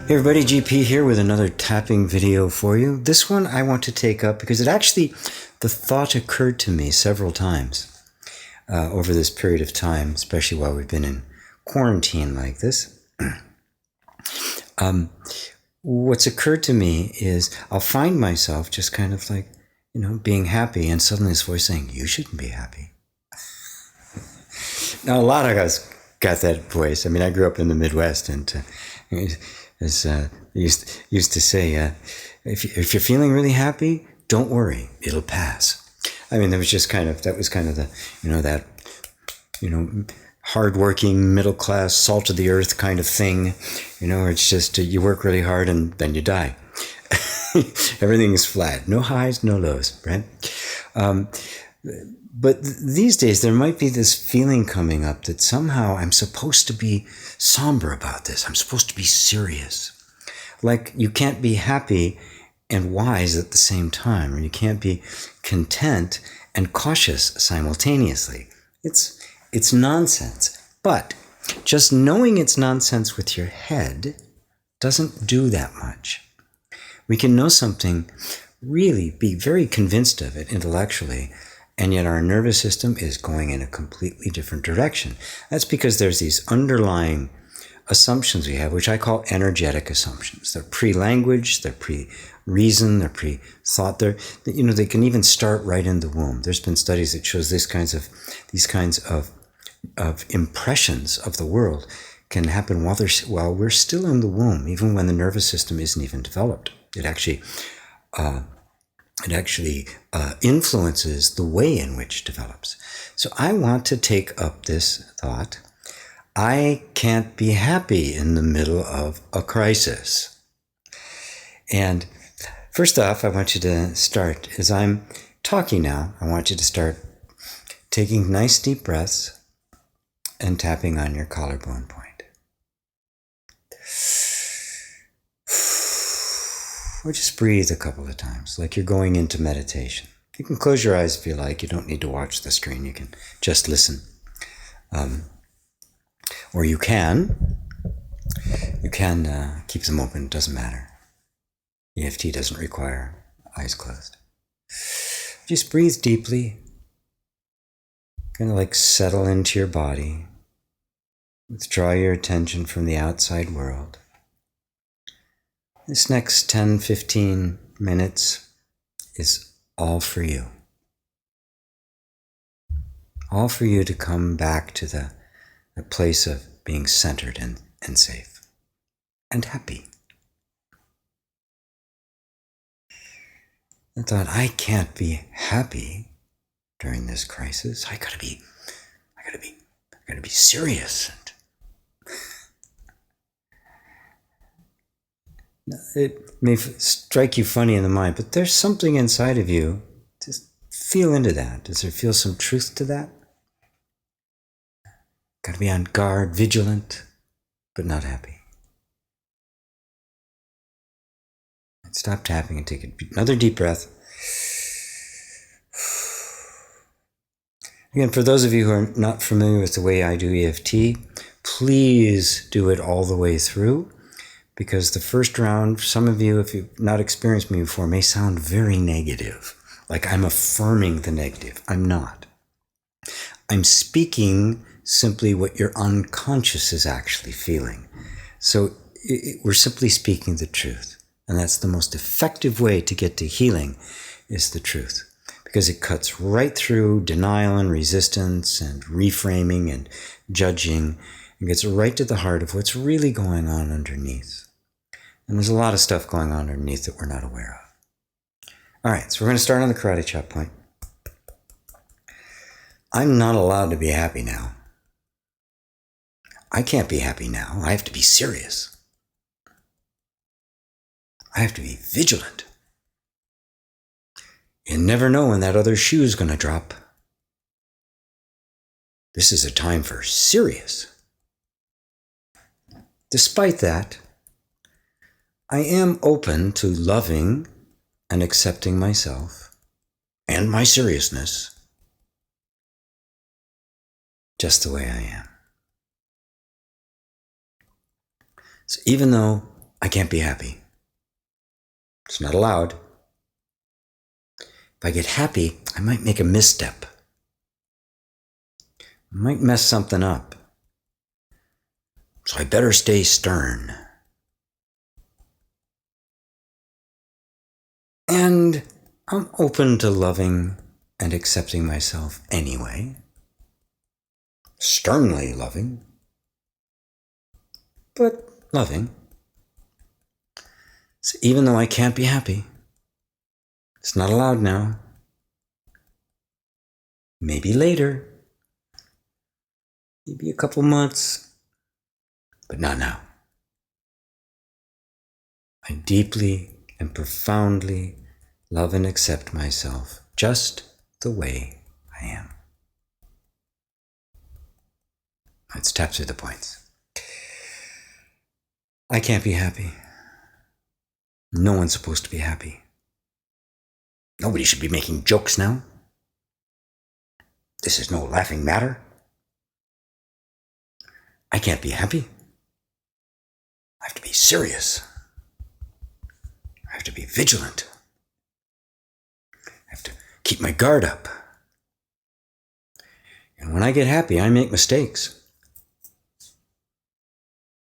Hey everybody, GP here with another tapping video for you. This one I want to take up because the thought occurred to me several times over this period of time, especially while we've been in quarantine like this. What's occurred to me is I'll find myself just kind of like, being happy, and suddenly this voice saying, you shouldn't be happy. Now, a lot of us got that voice. I mean, I grew up in the Midwest, and as used to say, if you're feeling really happy, don't worry, it'll pass. I mean, that was kind of the hardworking, middle class, salt of the earth kind of thing. It's just you work really hard and then you die. Everything is flat, no highs, no lows, right? But these days, there might be this feeling coming up that somehow I'm supposed to be somber about this. I'm supposed to be serious. Like you can't be happy and wise at the same time, or you can't be content and cautious simultaneously. It's nonsense. But just knowing it's nonsense with your head doesn't do that much. We can know something, really be very convinced of it intellectually, and yet our nervous system is going in a completely different direction. That's because there's these underlying assumptions we have, which I call energetic assumptions. They're pre-language, they're pre-reason, they're pre-thought. They can even start right in the womb. There's been studies that shows these kinds of impressions of the world can happen while we're still in the womb, even when the nervous system isn't even developed. It actually influences the way in which it develops. So I want to take up this thought. I can't be happy in the middle of a crisis. And first off, I want you to start, as I'm talking now, I want you to start taking nice deep breaths and tapping on your collarbone point. Or just breathe a couple of times, like you're going into meditation. You can close your eyes if you like. You don't need to watch the screen. You can just listen. Or you can keep them open. It doesn't matter. EFT doesn't require eyes closed. Just breathe deeply. Kind of like settle into your body. Withdraw your attention from the outside world. This next 10-15 minutes is all for you. All for you to come back to the place of being centered and safe and happy. I thought, I can't be happy during this crisis. I gotta be serious. It may strike you funny in the mind, but there's something inside of you. Just feel into that. Does there feel some truth to that? Got to be on guard, vigilant, but not happy. Stop tapping and take another deep breath. Again, for those of you who are not familiar with the way I do EFT, please do it all the way through. Because the first round, some of you, if you've not experienced me before, may sound very negative. Like I'm affirming the negative. I'm not. I'm speaking simply what your unconscious is actually feeling. So we're simply speaking the truth. And that's the most effective way to get to healing, is the truth. Because it cuts right through denial and resistance and reframing and judging, and gets right to the heart of what's really going on underneath. And there's a lot of stuff going on underneath that we're not aware of. All right, so we're going to start on the karate chop point. I'm not allowed to be happy now. I can't be happy now. I have to be serious. I have to be vigilant. You never know when that other shoe is going to drop. This is a time for serious. Despite that, I am open to loving and accepting myself and my seriousness just the way I am. So even though I can't be happy. It's not allowed. If I get happy, I might make a misstep. I might mess something up. So I better stay stern. And I'm open to loving and accepting myself anyway. Sternly loving, but loving. So even though I can't be happy, it's not allowed now. Maybe later. Maybe a couple months. But not now. I deeply and profoundly love and accept myself just the way I am. Let's tap through the points. I can't be happy. No one's supposed to be happy. Nobody should be making jokes now. This is no laughing matter. I can't be happy. I have to be serious. I have to be vigilant. I have to keep my guard up. And when I get happy, I make mistakes.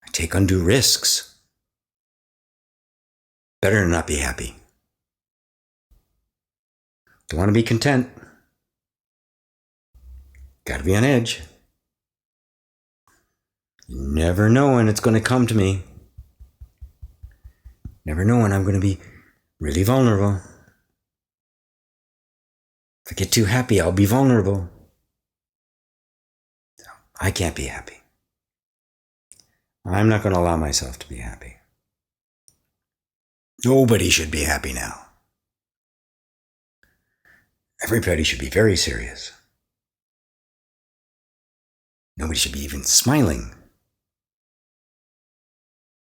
I take undue risks. Better to not be happy. Don't want to be content. Got to be on edge. You never know when it's going to come to me. Never know when I'm going to be really vulnerable. If I get too happy, I'll be vulnerable. So, I can't be happy. I'm not going to allow myself to be happy. Nobody should be happy now. Everybody should be very serious. Nobody should be even smiling.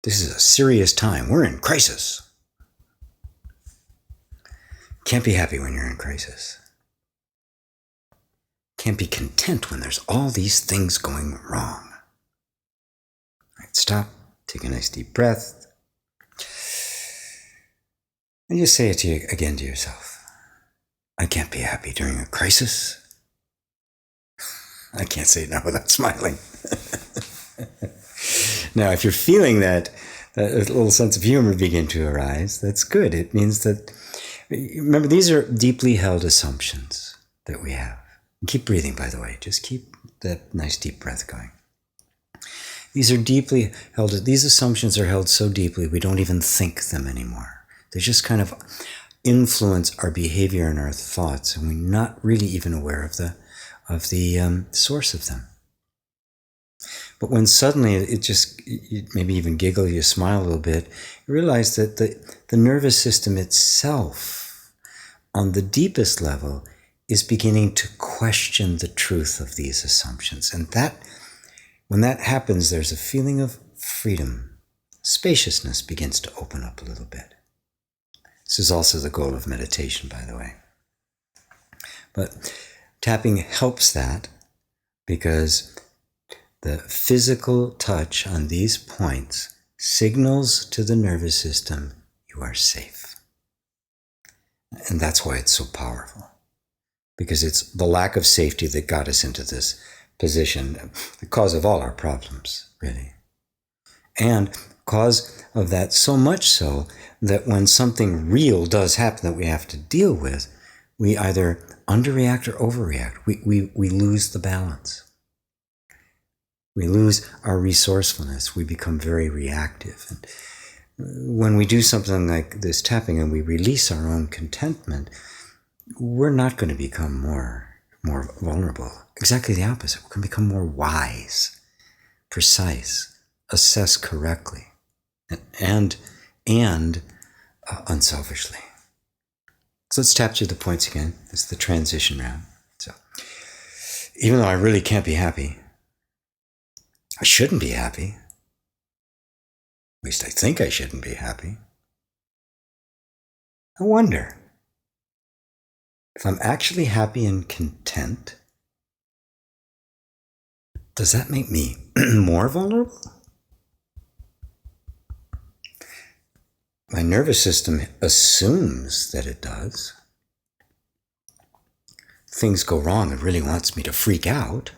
This is a serious time. We're in crisis. Can't be happy when you're in crisis. Can't be content when there's all these things going wrong. All right, stop. Take a nice deep breath. And just say it to you again to yourself. I can't be happy during a crisis. I can't say it now without smiling. Now, if you're feeling that little sense of humor begin to arise, that's good. It means that, remember, these are deeply held assumptions that we have. And keep breathing, by the way. Just keep that nice deep breath going. These are deeply held, these assumptions are held so deeply we don't even think them anymore. They just kind of influence our behavior and our thoughts, and we're not really even aware of the source of them. But when suddenly you maybe even giggle, you smile a little bit, you realize that the nervous system itself, on the deepest level, is beginning to question the truth of these assumptions. And when that happens, there's a feeling of freedom. Spaciousness begins to open up a little bit. This is also the goal of meditation, by the way. But tapping helps that because the physical touch on these points signals to the nervous system you are safe. And that's why it's so powerful. Because it's the lack of safety that got us into this position, the cause of all our problems, really. And cause of that so much so that when something real does happen that we have to deal with, we either underreact or overreact. We lose the balance. We lose our resourcefulness. We become very reactive. And when we do something like this tapping and we release our own contentment, we're not going to become more vulnerable. Exactly the opposite. We're going to become more wise, precise, assess correctly, and unselfishly. So let's tap through the points again. It's the transition round. So even though I really can't be happy, I shouldn't be happy. At least I think I shouldn't be happy. I wonder if I'm actually happy and content, does that make me more vulnerable? My nervous system assumes that it does. Things go wrong, it really wants me to freak out.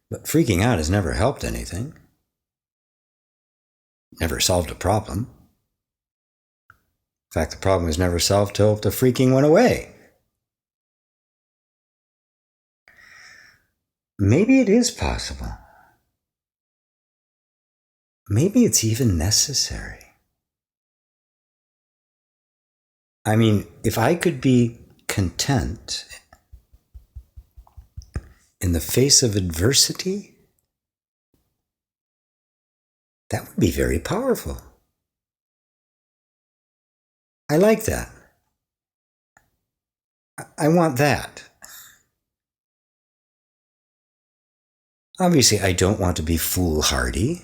But freaking out has never helped anything. Never solved a problem. In fact, the problem was never solved till the freaking went away. Maybe it is possible. Maybe it's even necessary. I mean, if I could be content in the face of adversity, that would be very powerful. I like that. I want that. Obviously, I don't want to be foolhardy.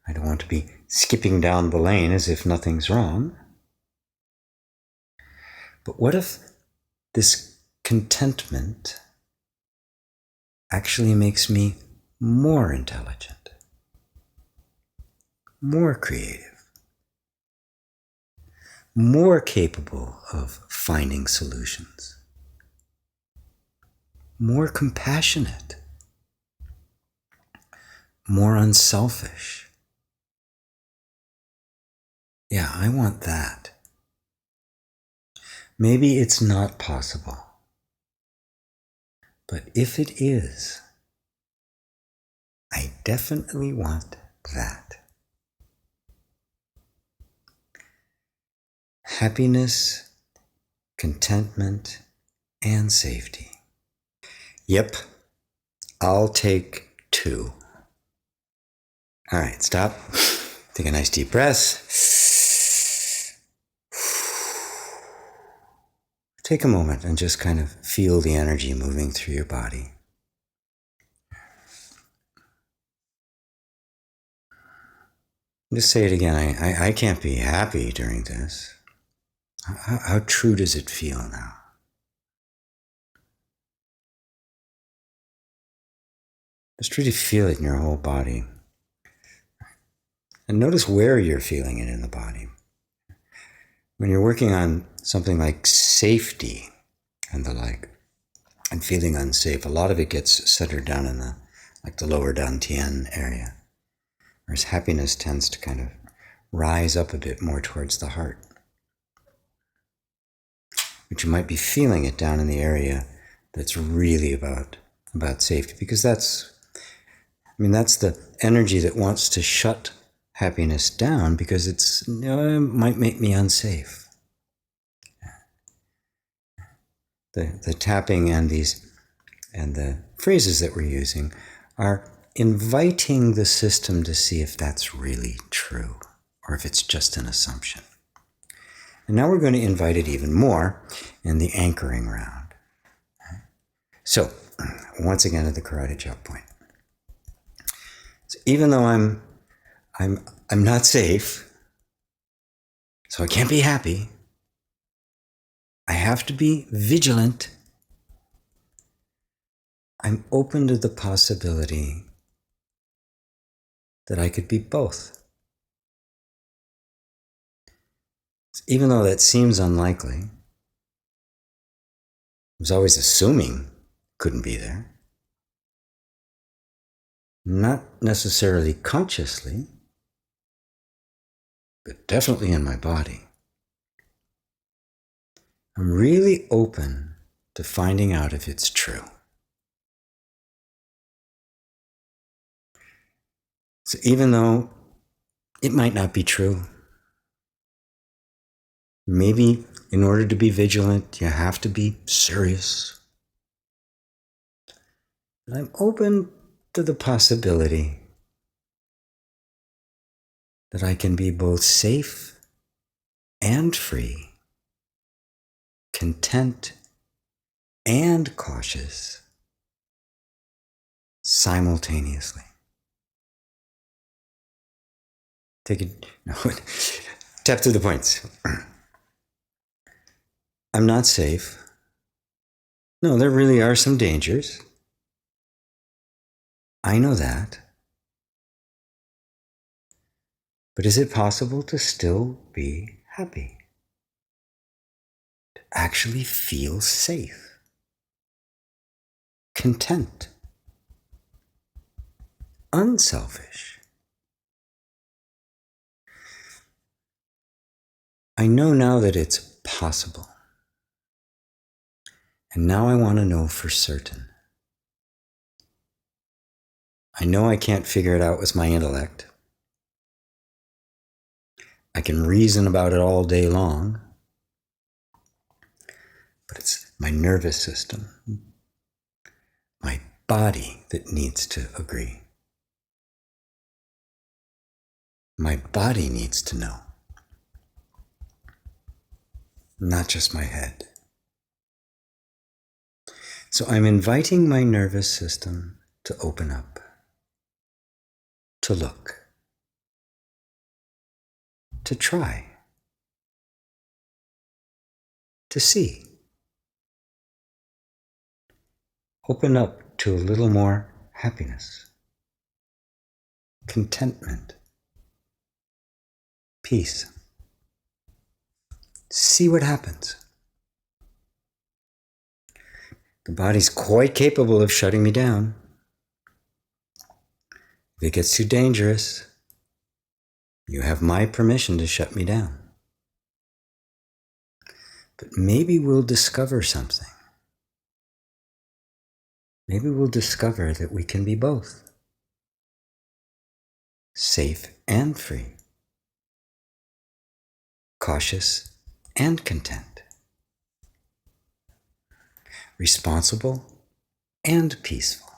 I don't want to be skipping down the lane as if nothing's wrong. But what if this contentment actually makes me more intelligent, more creative, more capable of finding solutions, more compassionate, more unselfish? Yeah, I want that. Maybe it's not possible. But if it is, I definitely want that. Happiness, contentment, and safety. Yep, I'll take 2. All right, stop. Take a nice deep breath. Take a moment and just kind of feel the energy moving through your body. Just say it again. I can't be happy during this. How true does it feel now? Just really feel it in your whole body. And notice where you're feeling it in the body. When you're working on something like safety and the like, and feeling unsafe, a lot of it gets centered down in the lower dantian area. Whereas happiness tends to kind of rise up a bit more towards the heart. But you might be feeling it down in the area that's really about safety, because that's the energy that wants to shut happiness down because it might make me unsafe. The tapping and the phrases that we're using are inviting the system to see if that's really true or if it's just an assumption. And now we're going to invite it even more in the anchoring round. So, once again at the karate chop point. So even though I'm not safe, so I can't be happy, I have to be vigilant. I'm open to the possibility that I could be both. Even though that seems unlikely, I was always assuming couldn't be there. Not necessarily consciously, but definitely in my body. I'm really open to finding out if it's true. So even though it might not be true, maybe in order to be vigilant, you have to be serious. But I'm open to the possibility that I can be both safe and free, content and cautious simultaneously. Take it. No, tap to the points. I'm not safe. No, there really are some dangers. I know that. But is it possible to still be happy? To actually feel safe, content, unselfish? I know now that it's possible. And now I want to know for certain. I know I can't figure it out with my intellect. I can reason about it all day long. But it's my nervous system, my body that needs to agree. My body needs to know. Not just my head. So I'm inviting my nervous system to open up, to look, to try, to see. Open up to a little more happiness, contentment, peace. See what happens. The body's quite capable of shutting me down. If it gets too dangerous, you have my permission to shut me down. But maybe we'll discover something. Maybe we'll discover that we can be both. Safe and free. Cautious and content. Responsible and peaceful.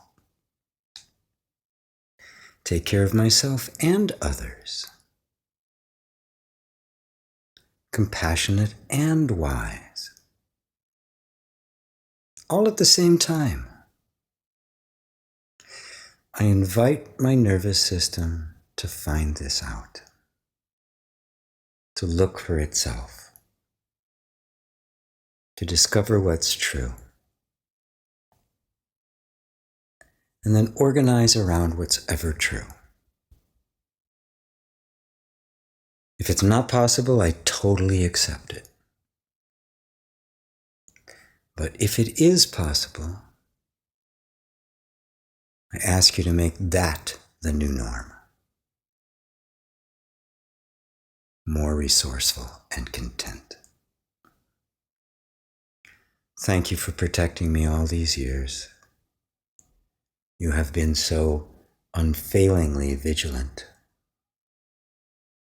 Take care of myself and others. Compassionate and wise. All at the same time. I invite my nervous system to find this out, to look for itself, to discover what's true, and then organize around what's ever true. If it's not possible, I totally accept it. But if it is possible, I ask you to make that the new norm. More resourceful and content. Thank you for protecting me all these years. You have been so unfailingly vigilant,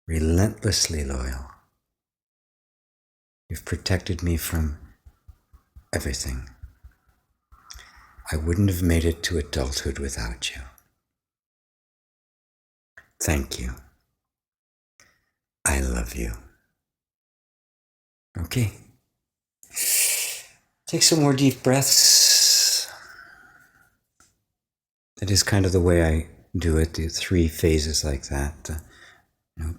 relentlessly loyal. You've protected me from everything. I wouldn't have made it to adulthood without you. Thank you. I love you. Okay. Take some more deep breaths. That is kind of the way I do it, the 3 phases like that.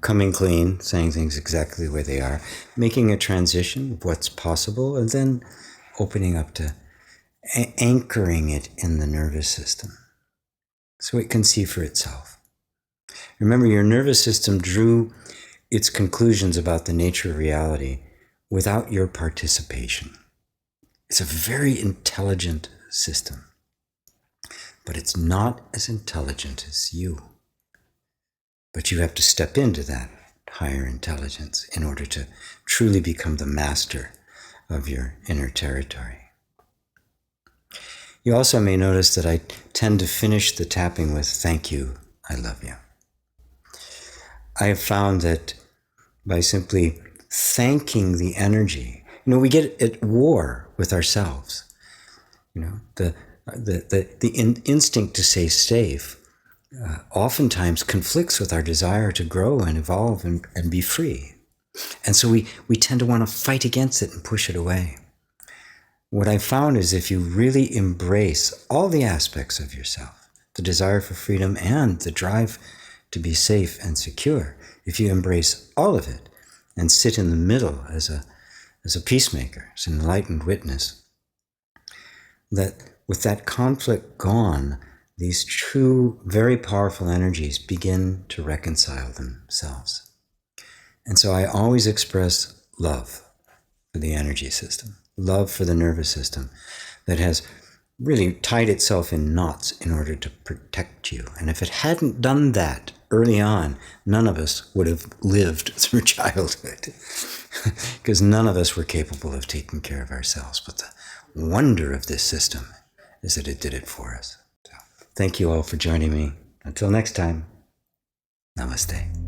Coming clean, saying things exactly the way they are, making a transition of what's possible, and then opening up to anchoring it in the nervous system so it can see for itself. Remember, your nervous system drew its conclusions about the nature of reality without your participation. It's a very intelligent system, but it's not as intelligent as you. But you have to step into that higher intelligence in order to truly become the master of your inner territory. You also may notice that I tend to finish the tapping with "thank you, I love you." I have found that by simply thanking the energy, we get at war with ourselves. The instinct to stay safe oftentimes conflicts with our desire to grow and evolve and be free. And so we tend to want to fight against it and push it away. What I found is if you really embrace all the aspects of yourself, the desire for freedom and the drive to be safe and secure, if you embrace all of it and sit in the middle as a peacemaker, as an enlightened witness, that with that conflict gone, these two very powerful energies begin to reconcile themselves. And so I always express love for the energy system, love for the nervous system that has really tied itself in knots in order to protect you. And if it hadn't done that early on, none of us would have lived through childhood because none of us were capable of taking care of ourselves. But the wonder of this system is that it did it for us. So, thank you all for joining me. Until next time, namaste.